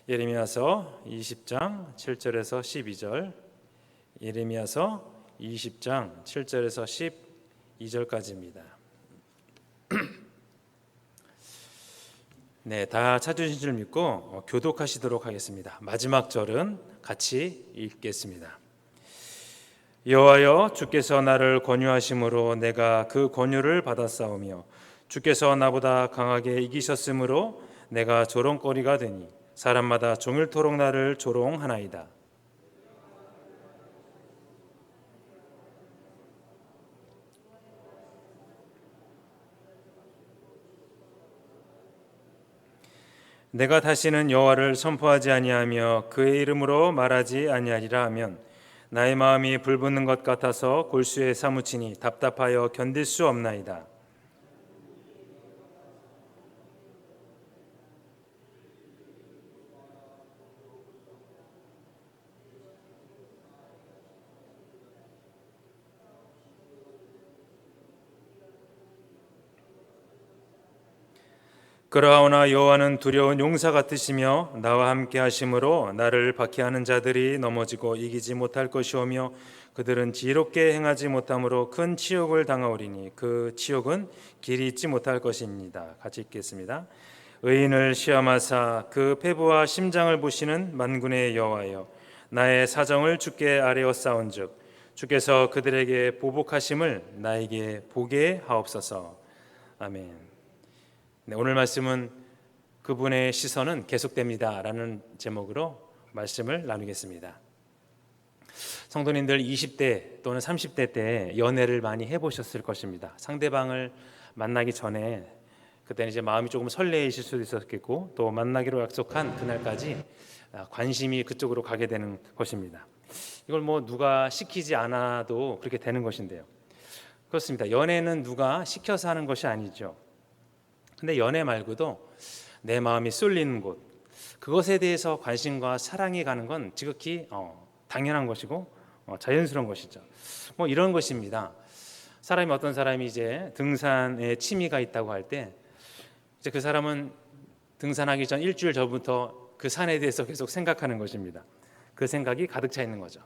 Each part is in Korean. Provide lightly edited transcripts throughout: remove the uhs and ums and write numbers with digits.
예레미야서 20장 7절에서 12절, 예레미야서 20장 7절에서 12절까지입니다. 네, 다 찾으신 줄 믿고 교독하시도록 하겠습니다. 마지막 절은 같이 읽겠습니다. 여호와여, 주께서 나를 권유하심으로 내가 그 권유를 받았사오며 주께서 나보다 강하게 이기셨으므로 내가 조롱거리가 되니 사람마다 종일토록 나를 조롱하나이다. 내가 다시는 여호와를 선포하지 아니하며 그의 이름으로 말하지 아니하리라 하면 나의 마음이 불붙는 것 같아서 골수에 사무치니 답답하여 견딜 수 없나이다. 그러하오나 여호와는 두려운 용사 같으시며 나와 함께 하심으로 나를 박해하는 자들이 넘어지고 이기지 못할 것이오며 그들은 지혜롭게 행하지 못함으로 큰 치욕을 당하오리니 그 치욕은 길이 있지 못할 것입니다. 같이 읽겠습니다. 의인을 시험하사 그 패부와 심장을 보시는 만군의 여호와여, 나의 사정을 주께 아뢰었사온즉 주께서 그들에게 보복하심을 나에게 보게 하옵소서. 아멘. 네, 오늘 말씀은 그분의 시선은 계속됩니다 라는 제목으로 말씀을 나누겠습니다. 성도님들 20대 또는 30대 때 연애를 많이 해보셨을 것입니다. 상대방을 만나기 전에 그때는 이제 마음이 조금 설레이실 수도 있었겠고 또 만나기로 약속한 그날까지 관심이 그쪽으로 가게 되는 것입니다. 이걸 뭐 누가 시키지 않아도 그렇게 되는 것인데요. 그렇습니다. 연애는 누가 시켜서 하는 것이 아니죠. 근데 연애 말고도 내 마음이 쏠리는 곳, 그것에 대해서 관심과 사랑이 가는 건 지극히 당연한 것이고 자연스러운 것이죠. 뭐 이런 것입니다. 어떤 사람이 이제 등산에 취미가 있다고 할 때 이제 그 사람은 등산하기 전 일주일 전부터 그 산에 대해서 계속 생각하는 것입니다. 그 생각이 가득 차 있는 거죠.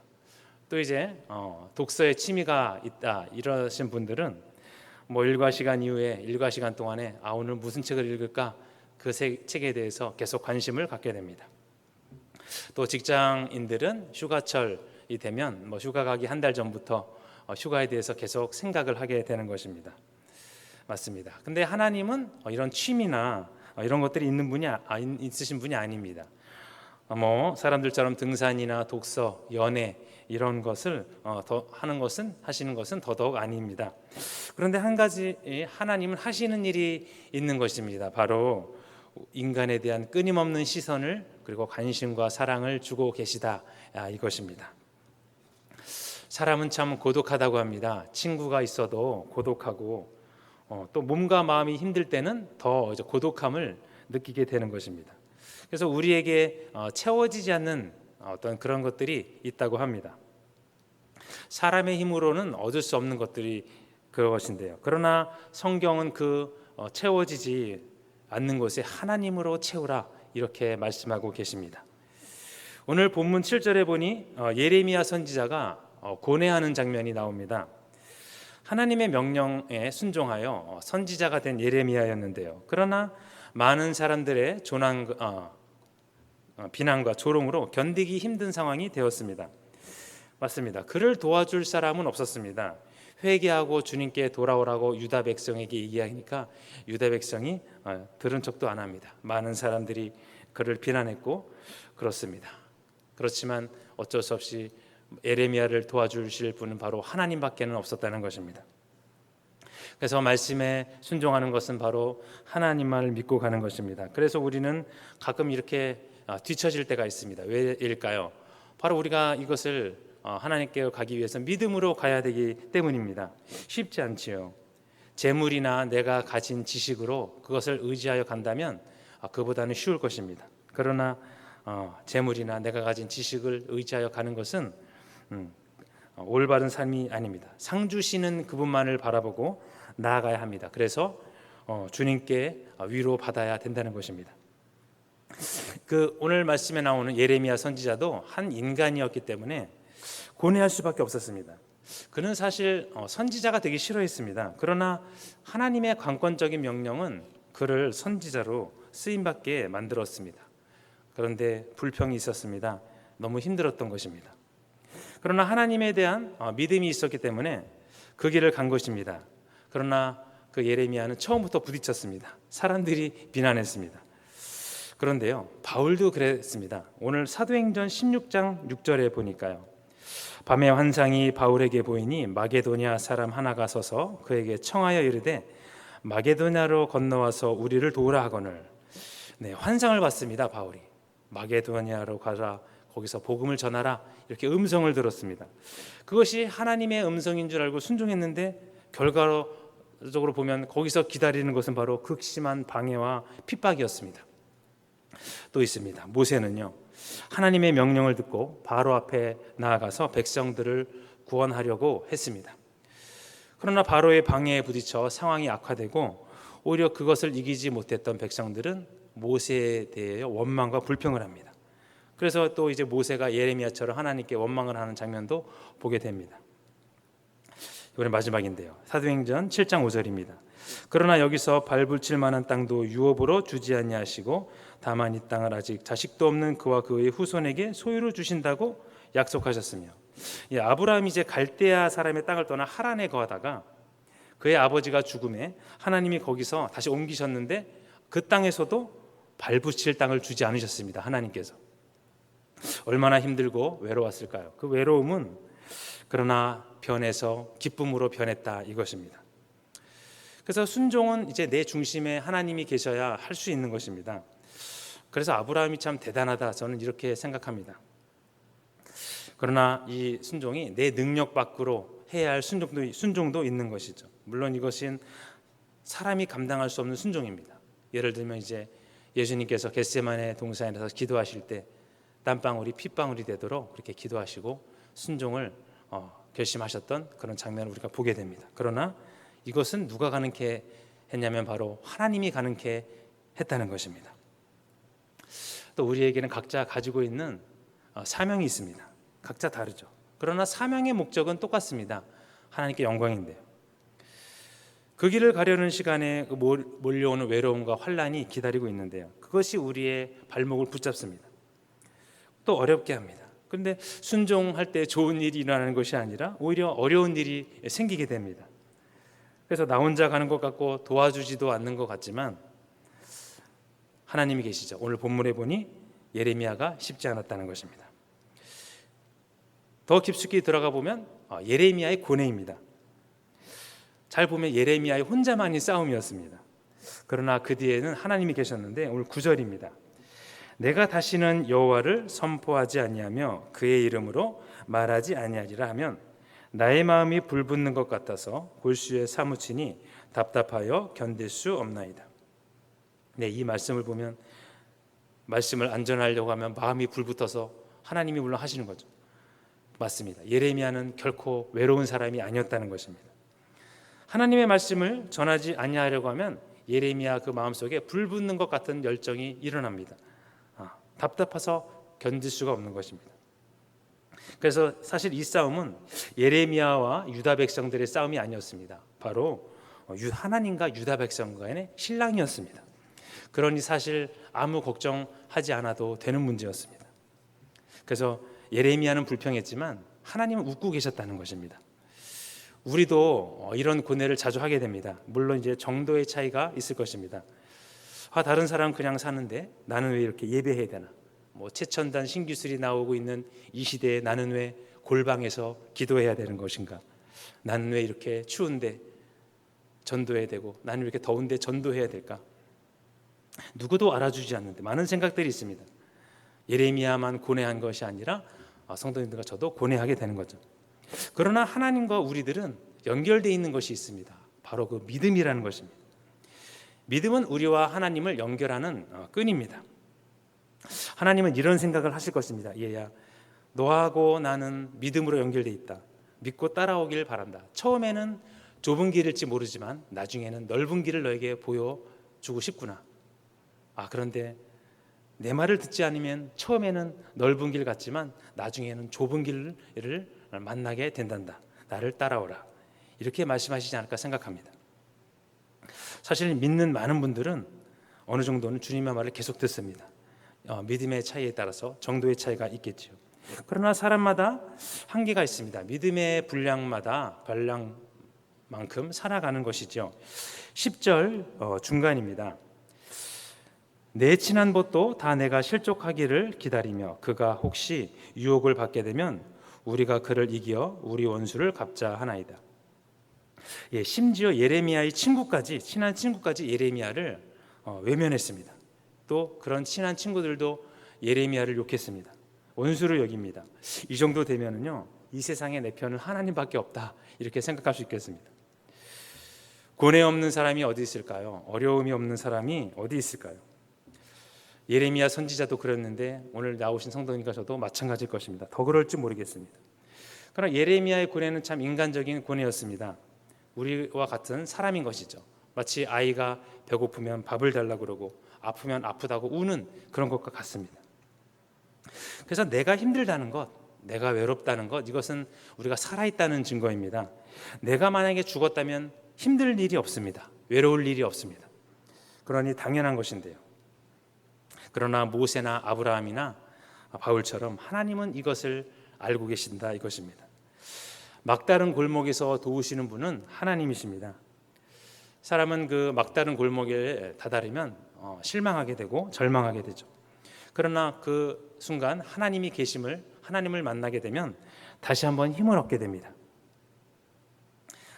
또 이제 독서에 취미가 있다 이러신 분들은 뭐 일과 시간 이후에 일과 시간 동안에 오늘 무슨 책을 읽을까 그 책에 대해서 계속 관심을 갖게 됩니다. 또 직장인들은 휴가철이 되면 뭐 휴가 가기 한 달 전부터 휴가에 대해서 계속 생각을 하게 되는 것입니다. 맞습니다. 근데 하나님은 이런 취미나 이런 것들이 있으신 분이 아닙니다. 뭐 사람들처럼 등산이나 독서, 연애 이런 것을 하시는 것은 더더욱 아닙니다. 그런데 한 가지 하나님은 하시는 일이 있는 것입니다. 바로 인간에 대한 끊임없는 시선을 그리고 관심과 사랑을 주고 계시다 이것입니다. 사람은 참 고독하다고 합니다. 친구가 있어도 고독하고 또 몸과 마음이 힘들 때는 더 고독함을 느끼게 되는 것입니다. 그래서 우리에게 채워지지 않는 어떤 그런 것들이 있다고 합니다. 사람의 힘으로는 얻을 수 없는 것들이 그것인데요. 그러나 성경은 채워지지 않는 곳에 하나님으로 채우라 이렇게 말씀하고 계십니다. 오늘 본문 7절에 보니 예레미야 선지자가 고뇌하는 장면이 나옵니다. 하나님의 명령에 순종하여 선지자가 된 예레미야였는데요. 그러나 많은 사람들의 비난과 조롱으로 견디기 힘든 상황이 되었습니다. 맞습니다. 그를 도와줄 사람은 없었습니다. 회개하고 주님께 돌아오라고 유다 백성에게 얘기하니까 유다 백성이 들은 척도 안 합니다. 많은 사람들이 그를 비난했고 그렇습니다. 그렇지만 어쩔 수 없이 예레미야를 도와주실 분은 바로 하나님밖에는 없었다는 것입니다. 그래서 말씀에 순종하는 것은 바로 하나님만을 믿고 가는 것입니다. 그래서 우리는 가끔 이렇게 뒤처질 때가 있습니다. 왜일까요? 바로 우리가 이것을 하나님께 가기 위해서 믿음으로 가야 되기 때문입니다. 쉽지 않지요. 재물이나 내가 가진 지식으로 그것을 의지하여 간다면 그보다는 쉬울 것입니다. 그러나 재물이나 내가 가진 지식을 의지하여 가는 것은 올바른 삶이 아닙니다. 상 주시는 그분만을 바라보고 나아가야 합니다. 그래서 주님께 위로받아야 된다는 것입니다. 그 오늘 말씀에 나오는 예레미야 선지자도 한 인간이었기 때문에 고뇌할 수밖에 없었습니다. 그는 사실 선지자가 되기 싫어했습니다. 그러나 하나님의 관건적인 명령은 그를 선지자로 쓰임받게 만들었습니다. 그런데 불평이 있었습니다. 너무 힘들었던 것입니다. 그러나 하나님에 대한 믿음이 있었기 때문에 그 길을 간 것입니다. 그러나 그 예레미야는 처음부터 부딪혔습니다. 사람들이 비난했습니다. 그런데요, 바울도 그랬습니다. 오늘 사도행전 16장 6절에 보니까요, 밤에 환상이 바울에게 보이니 마게도냐 사람 하나가 서서 그에게 청하여 이르되 마게도냐로 건너와서 우리를 도우라 하거늘. 네, 환상을 봤습니다. 바울이 마게도냐로 가라, 거기서 복음을 전하라, 이렇게 음성을 들었습니다. 그것이 하나님의 음성인 줄 알고 순종했는데 결과적으로 보면 거기서 기다리는 것은 바로 극심한 방해와 핍박이었습니다. 또 있습니다. 모세는요, 하나님의 명령을 듣고 바로 앞에 나아가서 백성들을 구원하려고 했습니다. 그러나 바로의 방해에 부딪혀 상황이 악화되고 오히려 그것을 이기지 못했던 백성들은 모세에 대해 원망과 불평을 합니다. 그래서 또 이제 모세가 예레미야처럼 하나님께 원망을 하는 장면도 보게 됩니다. 이번에 마지막인데요, 사도행전 7장 5절입니다. 그러나 여기서 발붙일 만한 땅도 유업으로 주지 아니하시고 다만 이 땅을 아직 자식도 없는 그와 그의 후손에게 소유로 주신다고 약속하셨으며, 아브라함이 이제 갈대아 사람의 땅을 떠나 하란에 거하다가 그의 아버지가 죽음에 하나님이 거기서 다시 옮기셨는데 그 땅에서도 발붙일 땅을 주지 않으셨습니다. 하나님께서 얼마나 힘들고 외로웠을까요? 그 외로움은 그러나 변해서 기쁨으로 변했다, 이것입니다. 그래서 순종은 이제 내 중심에 하나님이 계셔야 할 수 있는 것입니다. 그래서 아브라함이 참 대단하다, 저는 이렇게 생각합니다. 그러나 이 순종이 내 능력 밖으로 해야 할 순종도 있는 것이죠. 물론 이것은 사람이 감당할 수 없는 순종입니다. 예를 들면 이제 예수님께서 겟세마네 동산에서 기도하실 때 땀방울이 핏방울이 되도록 그렇게 기도하시고 순종을 결심하셨던 그런 장면을 우리가 보게 됩니다. 그러나 이것은 누가 가능케 했냐면 바로 하나님이 가능케 했다는 것입니다. 또 우리에게는 각자 가지고 있는 사명이 있습니다. 각자 다르죠. 그러나 사명의 목적은 똑같습니다. 하나님께 영광인데요, 그 길을 가려는 시간에 몰려오는 외로움과 환난이 기다리고 있는데요, 그것이 우리의 발목을 붙잡습니다. 또 어렵게 합니다. 그런데 순종할 때 좋은 일이 일어나는 것이 아니라 오히려 어려운 일이 생기게 됩니다. 그래서 나 혼자 가는 것 같고 도와주지도 않는 것 같지만 하나님이 계시죠. 오늘 본문에 보니 예레미야가 쉽지 않았다는 것입니다. 더 깊숙이 들어가 보면 예레미야의 고뇌입니다. 잘 보면 예레미야의 혼자만의 싸움이었습니다. 그러나 그 뒤에는 하나님이 계셨는데 오늘 9절입니다. 내가 다시는 여호와를 선포하지 아니하며 그의 이름으로 말하지 아니하리라 하면 나의 마음이 불붙는 것 같아서 골수에 사무치니 답답하여 견딜 수 없나이다. 네, 이 말씀을 보면 말씀을 안전하려고 하면 마음이 불붙어서 하나님이 물론 하시는 거죠. 맞습니다. 예레미야는 결코 외로운 사람이 아니었다는 것입니다. 하나님의 말씀을 전하지 아니하려고 하면 예레미야 그 마음속에 불붙는 것 같은 열정이 일어납니다. 답답해서 견딜 수가 없는 것입니다. 그래서 사실 이 싸움은 예레미야와 유다 백성들의 싸움이 아니었습니다. 바로 하나님과 유다 백성 간의 신랑이었습니다. 그러니 사실 아무 걱정하지 않아도 되는 문제였습니다. 그래서 예레미야는 불평했지만 하나님은 웃고 계셨다는 것입니다. 우리도 이런 고뇌를 자주 하게 됩니다. 물론 이제 정도의 차이가 있을 것입니다. 다른 사람은 그냥 사는데 나는 왜 이렇게 예배해야 되나? 최첨단 신기술이 나오고 있는 이 시대에 나는 왜 골방에서 기도해야 되는 것인가? 나는 왜 이렇게 추운데 전도해야 되고 나는 왜 이렇게 더운데 전도해야 될까? 누구도 알아주지 않는데 많은 생각들이 있습니다. 예레미야만 고뇌한 것이 아니라 성도님들과 저도 고뇌하게 되는 거죠. 그러나 하나님과 우리들은 연결되어 있는 것이 있습니다. 바로 그 믿음이라는 것입니다. 믿음은 우리와 하나님을 연결하는 끈입니다. 하나님은 이런 생각을 하실 것입니다. 얘야, 너하고 나는 믿음으로 연결되어 있다. 믿고 따라오길 바란다. 처음에는 좁은 길일지 모르지만 나중에는 넓은 길을 너에게 보여주고 싶구나. 그런데 내 말을 듣지 않으면 처음에는 넓은 길 같지만 나중에는 좁은 길을 만나게 된단다. 나를 따라오라. 이렇게 말씀하시지 않을까 생각합니다. 사실 믿는 많은 분들은 어느 정도는 주님의 말을 계속 듣습니다. 믿음의 차이에 따라서 정도의 차이가 있겠죠. 그러나 사람마다 한계가 있습니다. 믿음의 분량만큼 살아가는 것이죠. 10절 중간입니다. 내 친한 벗도 다 내가 실족하기를 기다리며 그가 혹시 유혹을 받게 되면 우리가 그를 이겨 우리 원수를 갚자 하나이다. 심지어 예레미야의 친한 친구까지 예레미야를 외면했습니다. 또 그런 친한 친구들도 예레미야를 욕했습니다. 원수를 여깁니다. 이 정도 되면은요, 이 세상에 내 편은 하나님밖에 없다 이렇게 생각할 수 있겠습니다. 고뇌 없는 사람이 어디 있을까요? 어려움이 없는 사람이 어디 있을까요? 예레미야 선지자도 그랬는데 오늘 나오신 성도님과 저도 마찬가지일 것입니다. 더 그럴지 모르겠습니다. 그러나 예레미야의 고뇌는 참 인간적인 고뇌였습니다. 우리와 같은 사람인 것이죠. 마치 아이가 배고프면 밥을 달라고 그러고 아프면 아프다고 우는 그런 것과 같습니다. 그래서 내가 힘들다는 것, 내가 외롭다는 것, 이것은 우리가 살아있다는 증거입니다. 내가 만약에 죽었다면 힘들 일이 없습니다. 외로울 일이 없습니다. 그러니 당연한 것인데요. 그러나 모세나 아브라함이나 바울처럼 하나님은 이것을 알고 계신다 이것입니다. 막다른 골목에서 도우시는 분은 하나님이십니다. 사람은 그 막다른 골목에 다다르면 실망하게 되고 절망하게 되죠. 그러나 그 순간 하나님을 만나게 되면 다시 한번 힘을 얻게 됩니다.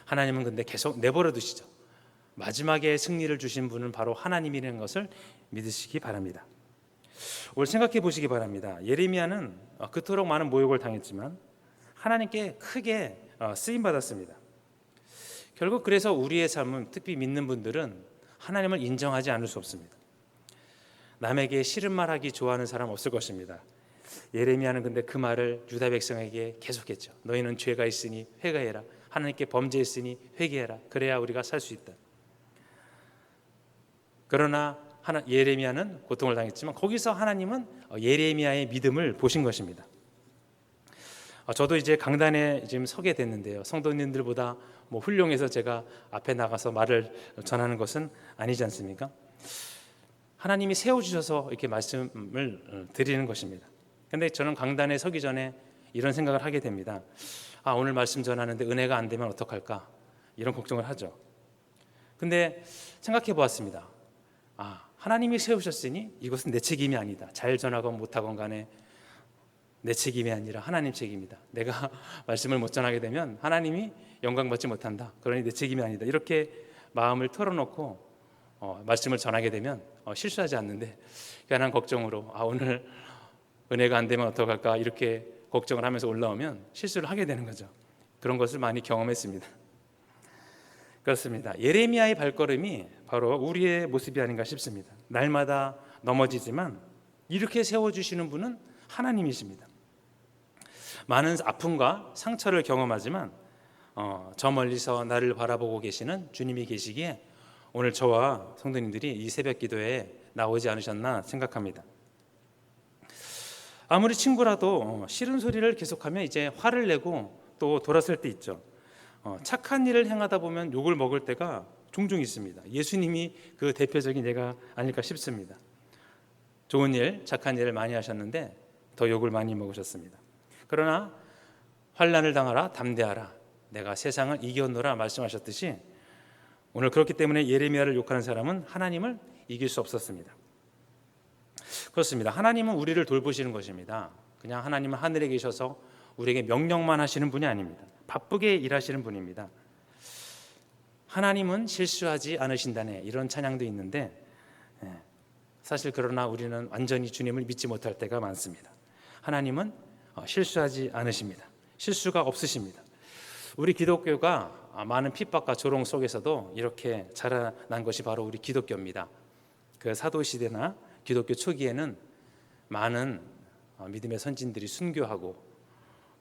하나님은 근데 계속 내버려 두시죠. 마지막에 승리를 주신 분은 바로 하나님이라는 것을 믿으시기 바랍니다. 오늘 생각해 보시기 바랍니다. 예레미야는 그토록 많은 모욕을 당했지만 하나님께 크게 쓰임 받았습니다. 결국 그래서 우리의 삶은, 특히 믿는 분들은 하나님을 인정하지 않을 수 없습니다. 남에게 싫은 말하기 좋아하는 사람 없을 것입니다. 예레미야는 근데 그 말을 유다 백성에게 계속했죠. 너희는 죄가 있으니 회개해라. 하나님께 범죄했으니 회개해라. 그래야 우리가 살 수 있다. 그러나 예레미야는 고통을 당했지만 거기서 하나님은 예레미야의 믿음을 보신 것입니다. 저도 이제 강단에 지금 서게 됐는데요. 성도님들보다 훌륭해서 제가 앞에 나가서 말을 전하는 것은 아니지 않습니까? 하나님이 세워주셔서 이렇게 말씀을 드리는 것입니다. 그런데 저는 강단에 서기 전에 이런 생각을 하게 됩니다. 오늘 말씀 전하는데 은혜가 안 되면 어떡할까? 이런 걱정을 하죠. 근데 생각해 보았습니다. 하나님이 세우셨으니 이것은 내 책임이 아니다. 잘 전하건 못하건 간에 내 책임이 아니라 하나님 책임이다. 내가 말씀을 못 전하게 되면 하나님이 영광 받지 못한다. 그러니 내 책임이 아니다. 이렇게 마음을 털어놓고 말씀을 전하게 되면 실수하지 않는데 괜한 걱정으로 오늘 은혜가 안 되면 어떡할까 이렇게 걱정을 하면서 올라오면 실수를 하게 되는 거죠. 그런 것을 많이 경험했습니다. 그렇습니다. 예레미야의 발걸음이 바로 우리의 모습이 아닌가 싶습니다. 날마다 넘어지지만 이렇게 세워주시는 분은 하나님이십니다. 많은 아픔과 상처를 경험하지만 저 멀리서 나를 바라보고 계시는 주님이 계시기에 오늘 저와 성도님들이 이 새벽 기도에 나오지 않으셨나 생각합니다. 아무리 친구라도 싫은 소리를 계속하면 이제 화를 내고 또 돌아설 때 있죠. 착한 일을 행하다 보면 욕을 먹을 때가 종종 있습니다. 예수님이 그 대표적인 예가 아닐까 싶습니다. 좋은 일, 착한 일을 많이 하셨는데 더 욕을 많이 먹으셨습니다. 그러나 환난을 당하라 담대하라 내가 세상을 이겼노라 말씀하셨듯이 오늘 그렇기 때문에 예레미야를 욕하는 사람은 하나님을 이길 수 없었습니다. 그렇습니다. 하나님은 우리를 돌보시는 것입니다. 그냥 하나님은 하늘에 계셔서 우리에게 명령만 하시는 분이 아닙니다. 바쁘게 일하시는 분입니다. 하나님은 실수하지 않으신다네 이런 찬양도 있는데 사실 그러나 우리는 완전히 주님을 믿지 못할 때가 많습니다. 하나님은 실수하지 않으십니다. 실수가 없으십니다. 우리 기독교가 많은 핍박과 조롱 속에서도 이렇게 자라난 것이 바로 우리 기독교입니다. 그 사도시대나 기독교 초기에는 많은 믿음의 선진들이 순교하고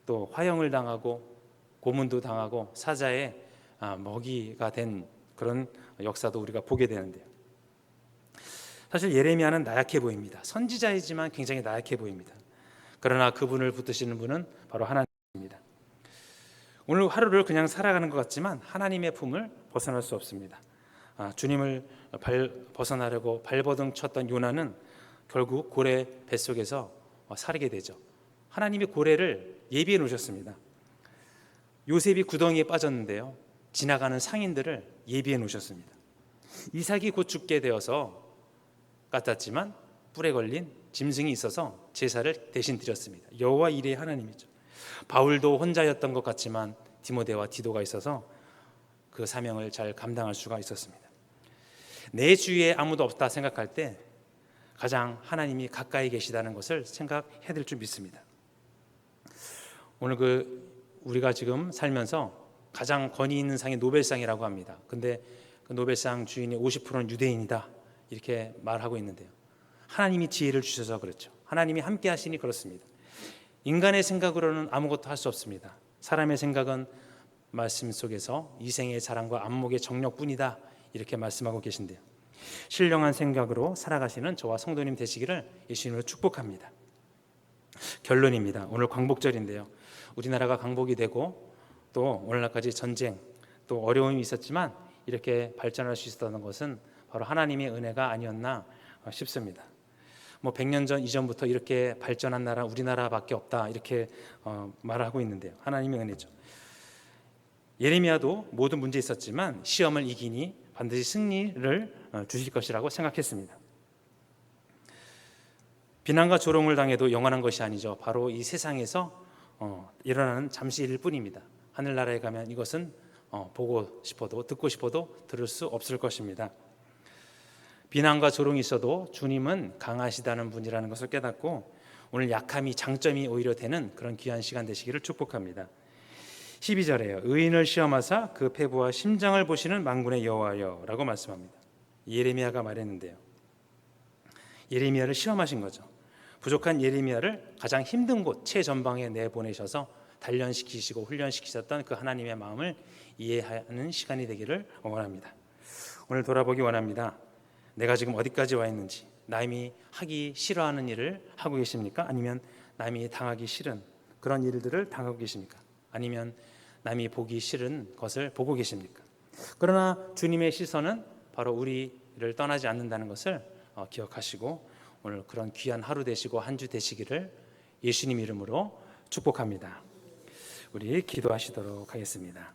또 화형을 당하고 고문도 당하고 사자의 먹이가 된 그런 역사도 우리가 보게 되는데요. 사실 예레미야는 나약해 보입니다. 선지자이지만 굉장히 나약해 보입니다. 그러나 그분을 붙드시는 분은 바로 하나님입니다. 오늘 하루를 그냥 살아가는 것 같지만 하나님의 품을 벗어날 수 없습니다. 주님을 벗어나려고 발버둥 쳤던 요나는 결국 고래 뱃속에서 살게 되죠. 하나님이 고래를 예비해 놓으셨습니다. 요셉이 구덩이에 빠졌는데요, 지나가는 상인들을 예비해 놓으셨습니다. 이삭이 곧 죽게 되어서 같았지만 뿔에 걸린 짐승이 있어서 제사를 대신 드렸습니다. 여호와 이레의 하나님이죠. 바울도 혼자였던 것 같지만 디모데와 디도가 있어서 그 사명을 잘 감당할 수가 있었습니다. 내 주위에 아무도 없다 생각할 때 가장 하나님이 가까이 계시다는 것을 생각해야 될 줄 믿습니다. 오늘 우리가 지금 살면서 가장 권위 있는 상이 노벨상이라고 합니다. 근데 그 노벨상 주인이 50%는 유대인이다 이렇게 말하고 있는데요, 하나님이 지혜를 주셔서 그렇죠. 하나님이 함께 하시니 그렇습니다. 인간의 생각으로는 아무것도 할 수 없습니다. 사람의 생각은 말씀 속에서 이생의 자랑과 안목의 정력뿐이다 이렇게 말씀하고 계신데요, 신령한 생각으로 살아가시는 저와 성도님 되시기를 예수님으로 축복합니다. 결론입니다. 오늘 광복절인데요, 우리나라가 광복이 되고 또 오늘날까지 전쟁 또 어려움이 있었지만 이렇게 발전할 수 있었던 것은 바로 하나님의 은혜가 아니었나 싶습니다. 100년 전 이전부터 이렇게 발전한 나라 우리나라밖에 없다 이렇게 말하고 있는데요, 하나님의 은혜죠. 예레미야도 모든 문제 있었지만 시험을 이기니 반드시 승리를 주실 것이라고 생각했습니다. 비난과 조롱을 당해도 영원한 것이 아니죠. 바로 이 세상에서 일어나는 잠시일 뿐입니다. 하늘나라에 가면 이것은 보고 싶어도 듣고 싶어도 들을 수 없을 것입니다. 비난과 조롱이 있어도 주님은 강하시다는 분이라는 것을 깨닫고 오늘 약함이 장점이 오히려 되는 그런 귀한 시간 되시기를 축복합니다. 12절에요. 의인을 시험하사 그 폐부와 심장을 보시는 만군의 여호와여 라고 말씀합니다. 예레미야가 말했는데요, 예레미야를 시험하신 거죠. 부족한 예레미야를 가장 힘든 곳 최전방에 내보내셔서 단련시키시고 훈련시키셨던 그 하나님의 마음을 이해하는 시간이 되기를 원합니다. 오늘 돌아보기 원합니다. 내가 지금 어디까지 와 있는지, 남이 하기 싫어하는 일을 하고 계십니까? 아니면 남이 당하기 싫은 그런 일들을 당하고 계십니까? 아니면 남이 보기 싫은 것을 보고 계십니까? 그러나 주님의 시선은 바로 우리를 떠나지 않는다는 것을 기억하시고 오늘 그런 귀한 하루 되시고 한 주 되시기를 예수님 이름으로 축복합니다. 우리 기도하시도록 하겠습니다.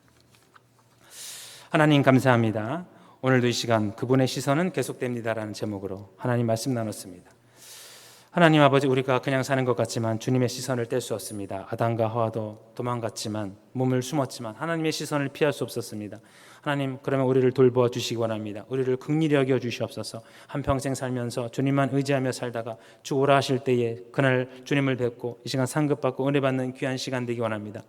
하나님 감사합니다. 오늘도 이 시간 그분의 시선은 계속됩니다라는 제목으로 하나님 말씀 나눴습니다. 하나님 아버지, 우리가 그냥 사는 것 같지만 주님의 시선을 뗄 수 없습니다. 아담과 하와도 도망갔지만 몸을 숨었지만 하나님의 시선을 피할 수 없었습니다. 하나님, 그러면 우리를 돌보아 주시기 원합니다. 우리를 긍휼히 여겨 주시옵소서. 한평생 살면서 주님만 의지하며 살다가 주 오라 하실 때에 그날 주님을 뵙고 이 시간 상급받고 은혜 받는 귀한 시간 되기 원합니다.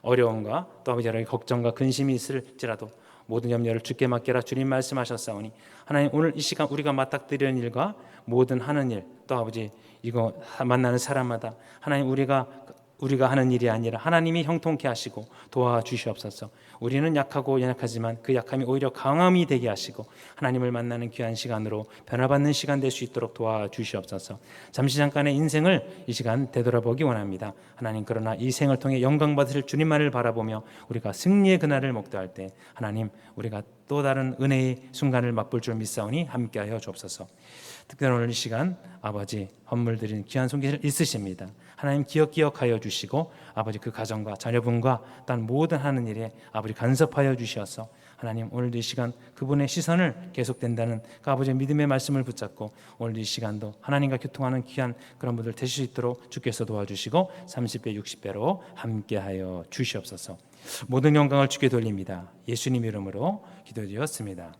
어려움과 또 아버지 여러 걱정과 근심이 있을지라도 모든 염려를 주께 맡기라 주님 말씀하셨사오니 하나님, 오늘 이 시간 우리가 맞닥뜨리는 일과 모든 하는 일, 또 아버지 이거 만나는 사람마다 하나님 우리가 하는 일이 아니라 하나님이 형통케 하시고 도와주시옵소서. 우리는 약하고 연약하지만 그 약함이 오히려 강함이 되게 하시고 하나님을 만나는 귀한 시간으로 변화받는 시간 될 수 있도록 도와주시옵소서. 잠시 잠깐의 인생을 이 시간 되돌아보기 원합니다. 하나님, 그러나 이 생을 통해 영광 받으실 주님만을 바라보며 우리가 승리의 그날을 목도할 때 하나님, 우리가 또 다른 은혜의 순간을 맛볼 줄 믿사오니 함께하여 주옵소서. 특별히 오늘 이 시간 아버지 헌물 드리는 귀한 손길을 있으십니다. 하나님 기억하여 주시고 아버지 그 가정과 자녀분과 딴 모든 하는 일에 아버지 간섭하여 주셔서 하나님, 오늘도 이 시간 그분의 시선을 계속된다는 그 아버지의 믿음의 말씀을 붙잡고 오늘 이 시간도 하나님과 교통하는 귀한 그런 분들 되실 수 있도록 주께서 도와주시고 30배 60배로 함께하여 주시옵소서. 모든 영광을 주께 돌립니다. 예수님 이름으로 기도드렸습니다.